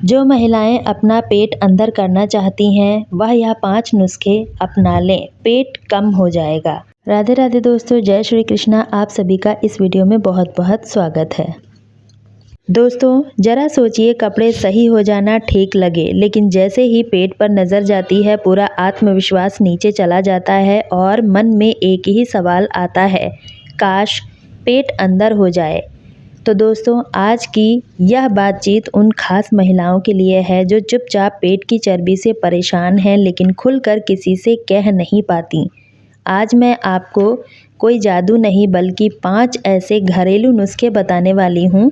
जो महिलाएं अपना पेट अंदर करना चाहती हैं वह यह 5 नुस्खे अपना लें, पेट कम हो जाएगा। राधे राधे दोस्तों, जय श्री कृष्णा। आप सभी का इस वीडियो में बहुत बहुत स्वागत है। दोस्तों जरा सोचिए, कपड़े सही हो जाना ठीक लगे, लेकिन जैसे ही पेट पर नज़र जाती है पूरा आत्मविश्वास नीचे चला जाता है और मन में एक ही सवाल आता है, काश पेट अंदर हो जाए। तो दोस्तों आज की यह बातचीत उन खास महिलाओं के लिए है जो चुपचाप पेट की चर्बी से परेशान हैं लेकिन खुलकर किसी से कह नहीं पाती। आज मैं आपको कोई जादू नहीं बल्कि 5 ऐसे घरेलू नुस्खे बताने वाली हूँ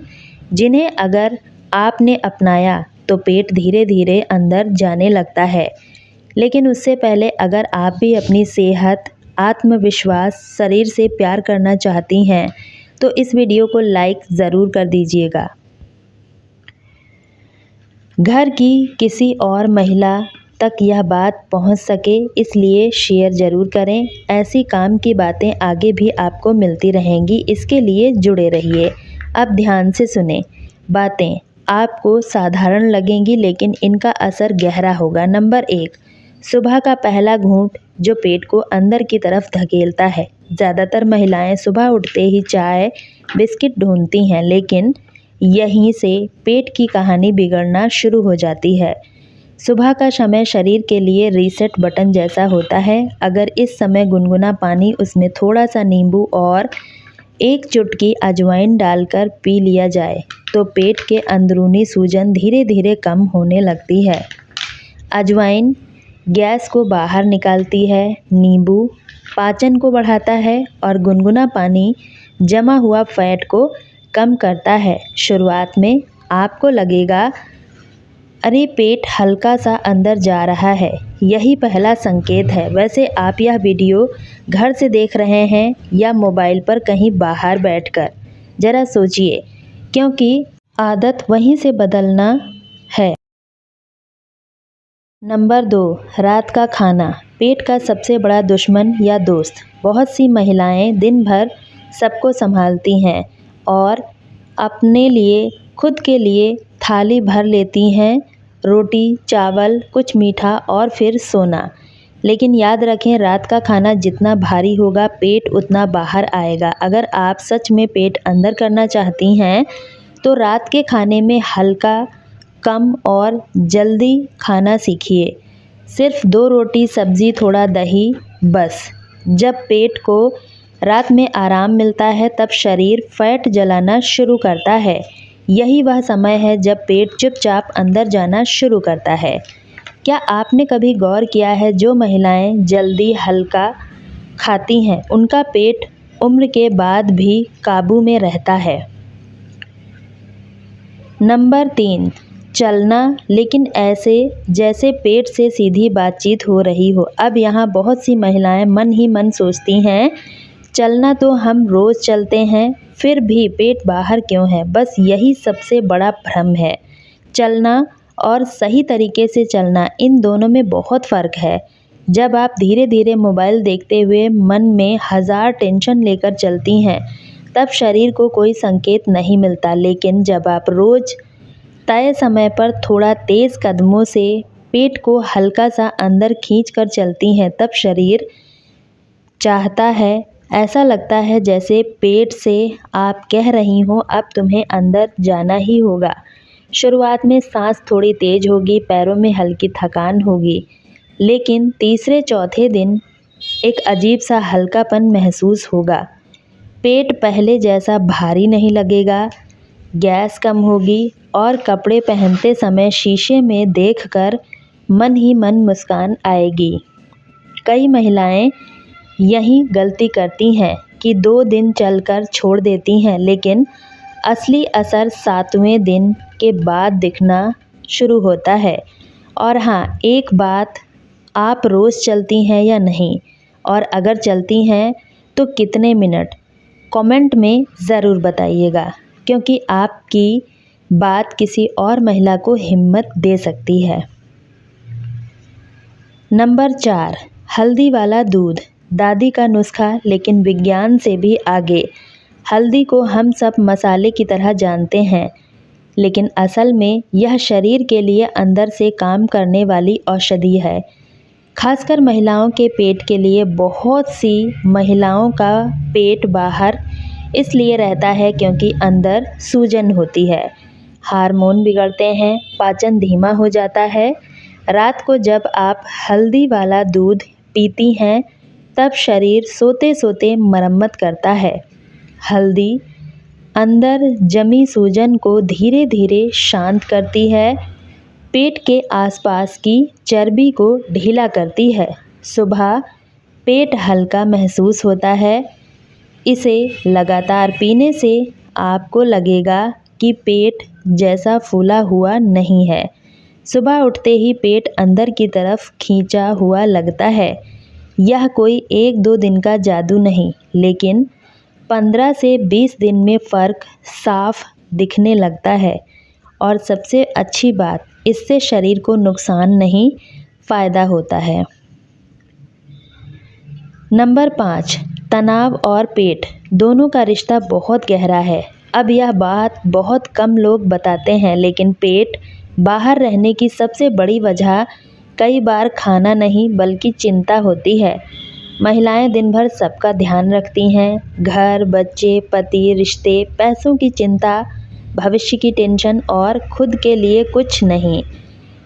जिन्हें अगर आपने अपनाया तो पेट धीरे धीरे अंदर जाने लगता है। लेकिन उससे पहले अगर आप भी अपनी सेहत, आत्मविश्वास, शरीर से प्यार करना चाहती हैं तो इस वीडियो को लाइक ज़रूर कर दीजिएगा। घर की किसी और महिला तक यह बात पहुंच सके इसलिए शेयर ज़रूर करें। ऐसी काम की बातें आगे भी आपको मिलती रहेंगी, इसके लिए जुड़े रहिए। अब ध्यान से सुने। बातें आपको साधारण लगेंगी लेकिन इनका असर गहरा होगा। नंबर 1, सुबह का पहला घूंट जो पेट को अंदर की तरफ धकेलता है। ज़्यादातर महिलाएं सुबह उठते ही चाय बिस्किट ढूंढती हैं, लेकिन यहीं से पेट की कहानी बिगड़ना शुरू हो जाती है। सुबह का समय शरीर के लिए रीसेट बटन जैसा होता है। अगर इस समय गुनगुना पानी, उसमें थोड़ा सा नींबू और 1 चुटकी अजवाइन डालकर पी लिया जाए तो पेट के अंदरूनी सूजन धीरे धीरे कम होने लगती है। अजवाइन गैस को बाहर निकालती है, नींबू पाचन को बढ़ाता है और गुनगुना पानी जमा हुआ फैट को कम करता है। शुरुआत में आपको लगेगा अरे पेट हल्का सा अंदर जा रहा है, यही पहला संकेत है। वैसे आप यह वीडियो घर से देख रहे हैं या मोबाइल पर कहीं बाहर बैठकर, ज़रा सोचिए, क्योंकि आदत वहीं से बदलना है। नंबर 2, रात का खाना पेट का सबसे बड़ा दुश्मन या दोस्त। बहुत सी महिलाएं दिन भर सबको संभालती हैं और अपने लिए, खुद के लिए थाली भर लेती हैं, रोटी चावल कुछ मीठा और फिर सोना। लेकिन याद रखें, रात का खाना जितना भारी होगा पेट उतना बाहर आएगा। अगर आप सच में पेट अंदर करना चाहती हैं तो रात के खाने में हल्का, कम और जल्दी खाना सीखिए। सिर्फ 2 रोटी सब्जी थोड़ा दही बस। जब पेट को रात में आराम मिलता है तब शरीर फैट जलाना शुरू करता है। यही वह समय है जब पेट चुपचाप अंदर जाना शुरू करता है। क्या आपने कभी गौर किया है, जो महिलाएं जल्दी हल्का खाती हैं उनका पेट उम्र के बाद भी काबू में रहता है। नंबर 3, चलना, लेकिन ऐसे जैसे पेट से सीधी बातचीत हो रही हो। अब यहाँ बहुत सी महिलाएं मन ही मन सोचती हैं, चलना तो हम रोज़ चलते हैं, फिर भी पेट बाहर क्यों है। बस यही सबसे बड़ा भ्रम है। चलना और सही तरीके से चलना, इन दोनों में बहुत फ़र्क है। जब आप धीरे धीरे मोबाइल देखते हुए मन में 1000 टेंशन लेकर चलती हैं तब शरीर को कोई संकेत नहीं मिलता। लेकिन जब आप रोज़ तय समय पर थोड़ा तेज़ कदमों से पेट को हल्का सा अंदर खींच कर चलती हैं तब शरीर चाहता है, ऐसा लगता है जैसे पेट से आप कह रही हो अब तुम्हें अंदर जाना ही होगा। शुरुआत में सांस थोड़ी तेज होगी, पैरों में हल्की थकान होगी, लेकिन तीसरे चौथे दिन एक अजीब सा हल्कापन महसूस होगा। पेट पहले जैसा भारी नहीं लगेगा, गैस कम होगी और कपड़े पहनते समय शीशे में देखकर मन ही मन मुस्कान आएगी। कई महिलाएं यही गलती करती हैं कि 2 दिन चलकर छोड़ देती हैं, लेकिन असली असर 7वें दिन के बाद दिखना शुरू होता है। और हाँ, एक बात, आप रोज़ चलती हैं या नहीं, और अगर चलती हैं तो कितने मिनट, कमेंट में ज़रूर बताइएगा, क्योंकि आपकी बात किसी और महिला को हिम्मत दे सकती है। नंबर 4, हल्दी वाला दूध। दादी का नुस्खा, लेकिन विज्ञान से भी आगे। हल्दी को हम सब मसाले की तरह जानते हैं, लेकिन असल में यह शरीर के लिए अंदर से काम करने वाली औषधि है। खासकर महिलाओं के पेट के लिए। बहुत सी महिलाओं का पेट बाहर इसलिए रहता है क्योंकि अंदर सूजन होती है, हार्मोन बिगड़ते हैं, पाचन धीमा हो जाता है। रात को जब आप हल्दी वाला दूध पीती हैं तब शरीर सोते सोते मरम्मत करता है। हल्दी अंदर जमी सूजन को धीरे धीरे शांत करती है, पेट के आसपास की चर्बी को ढीला करती है। सुबह पेट हल्का महसूस होता है। इसे लगातार पीने से आपको लगेगा कि पेट जैसा फूला हुआ नहीं है। सुबह उठते ही पेट अंदर की तरफ खींचा हुआ लगता है। यह कोई 1-2 दिन का जादू नहीं, लेकिन 15 से 20 दिन में फ़र्क साफ दिखने लगता है। और सबसे अच्छी बात, इससे शरीर को नुकसान नहीं, फ़ायदा होता है। नंबर 5, तनाव और पेट दोनों का रिश्ता बहुत गहरा है। अब यह बात बहुत कम लोग बताते हैं, लेकिन पेट बाहर रहने की सबसे बड़ी वजह कई बार खाना नहीं बल्कि चिंता होती है। महिलाएं दिन भर सबका ध्यान रखती हैं, घर, बच्चे, पति, रिश्ते, पैसों की चिंता, भविष्य की टेंशन और खुद के लिए कुछ नहीं।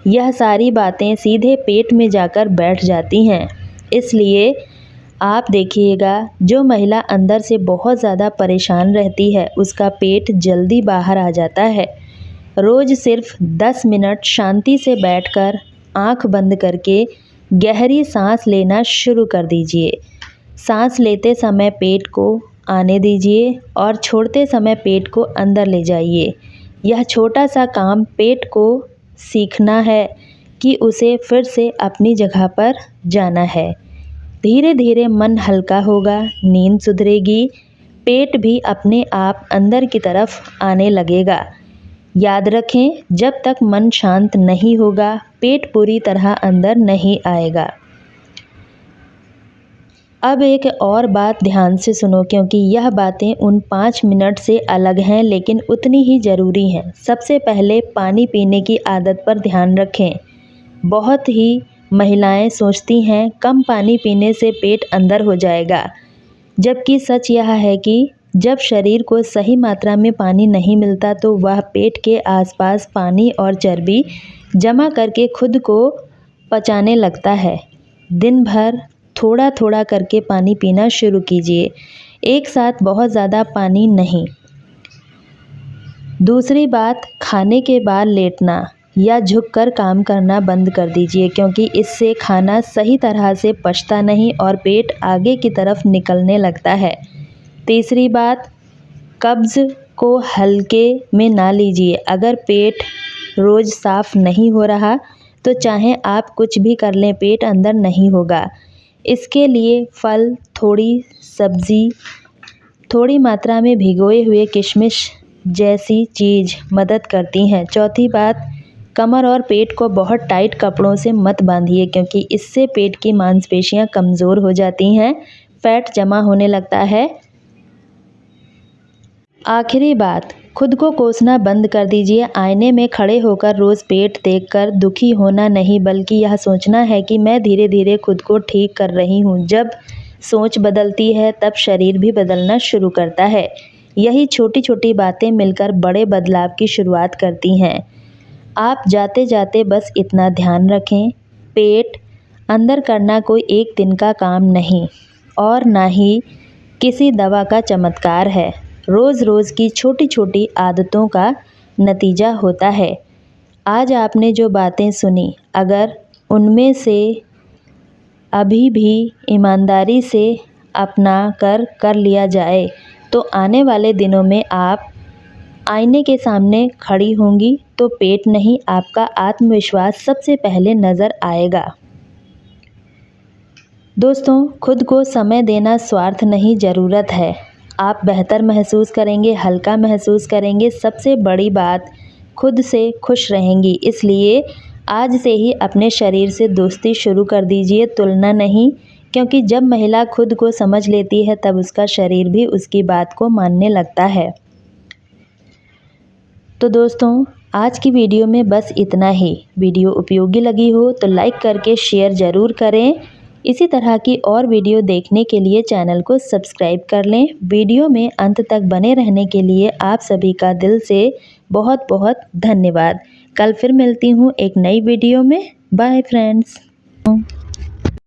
यह सारी बातें सीधे पेट में जाकर बैठ जाती हैं। इसलिए आप देखिएगा, जो महिला अंदर से बहुत ज़्यादा परेशान रहती है उसका पेट जल्दी बाहर आ जाता है। रोज़ सिर्फ 10 मिनट शांति से बैठकर आँख बंद करके गहरी सांस लेना शुरू कर दीजिए। सांस लेते समय पेट को आने दीजिए और छोड़ते समय पेट को अंदर ले जाइए। यह छोटा सा काम पेट को सीखना है कि उसे फिर से अपनी जगह पर जाना है। धीरे धीरे मन हल्का होगा, नींद सुधरेगी, पेट भी अपने आप अंदर की तरफ आने लगेगा। याद रखें, जब तक मन शांत नहीं होगा, पेट पूरी तरह अंदर नहीं आएगा। अब एक और बात ध्यान से सुनो, क्योंकि यह बातें उन 5 मिनट से अलग हैं लेकिन उतनी ही ज़रूरी हैं। सबसे पहले पानी पीने की आदत पर ध्यान रखें। बहुत ही महिलाएं सोचती हैं कम पानी पीने से पेट अंदर हो जाएगा, जबकि सच यह है कि जब शरीर को सही मात्रा में पानी नहीं मिलता तो वह पेट के आसपास पानी और चर्बी जमा करके खुद को पचाने लगता है। दिन भर थोड़ा थोड़ा करके पानी पीना शुरू कीजिए, एक साथ बहुत ज़्यादा पानी नहीं। दूसरी बात, खाने के बाद लेटना या झुककर काम करना बंद कर दीजिए, क्योंकि इससे खाना सही तरह से पचता नहीं और पेट आगे की तरफ निकलने लगता है। तीसरी बात, कब्ज़ को हल्के में ना लीजिए। अगर पेट रोज़ साफ नहीं हो रहा तो चाहे आप कुछ भी कर लें, पेट अंदर नहीं होगा। इसके लिए फल, थोड़ी सब्ज़ी, थोड़ी मात्रा में भिगोए हुए किशमिश जैसी चीज़ मदद करती हैं। चौथी बात, कमर और पेट को बहुत टाइट कपड़ों से मत बांधिए, क्योंकि इससे पेट की मांसपेशियां कमज़ोर हो जाती हैं, फैट जमा होने लगता है। आखिरी बात, खुद को कोसना बंद कर दीजिए। आईने में खड़े होकर रोज़ पेट देखकर दुखी होना नहीं, बल्कि यह सोचना है कि मैं धीरे धीरे खुद को ठीक कर रही हूँ। जब सोच बदलती है तब शरीर भी बदलना शुरू करता है। यही छोटी छोटी बातें मिलकर बड़े बदलाव की शुरुआत करती हैं। आप जाते जाते बस इतना ध्यान रखें, पेट अंदर करना कोई एक दिन का काम नहीं और ना ही किसी दवा का चमत्कार है। रोज़ रोज़ की छोटी छोटी आदतों का नतीजा होता है। आज आपने जो बातें सुनी, अगर उनमें से अभी भी ईमानदारी से अपना कर लिया जाए तो आने वाले दिनों में आप आईने के सामने खड़ी होंगी तो पेट नहीं, आपका आत्मविश्वास सबसे पहले नज़र आएगा। दोस्तों, खुद को समय देना स्वार्थ नहीं, ज़रूरत है। आप बेहतर महसूस करेंगे, हल्का महसूस करेंगे, सबसे बड़ी बात खुद से खुश रहेंगी। इसलिए आज से ही अपने शरीर से दोस्ती शुरू कर दीजिए, तुलना नहीं, क्योंकि जब महिला खुद को समझ लेती है तब उसका शरीर भी उसकी बात को मानने लगता है। तो दोस्तों आज की वीडियो में बस इतना ही। वीडियो उपयोगी लगी हो तो लाइक करके शेयर ज़रूर करें। इसी तरह की और वीडियो देखने के लिए चैनल को सब्सक्राइब कर लें। वीडियो में अंत तक बने रहने के लिए आप सभी का दिल से बहुत बहुत धन्यवाद। कल फिर मिलती हूँ एक नई वीडियो में। Bye friends.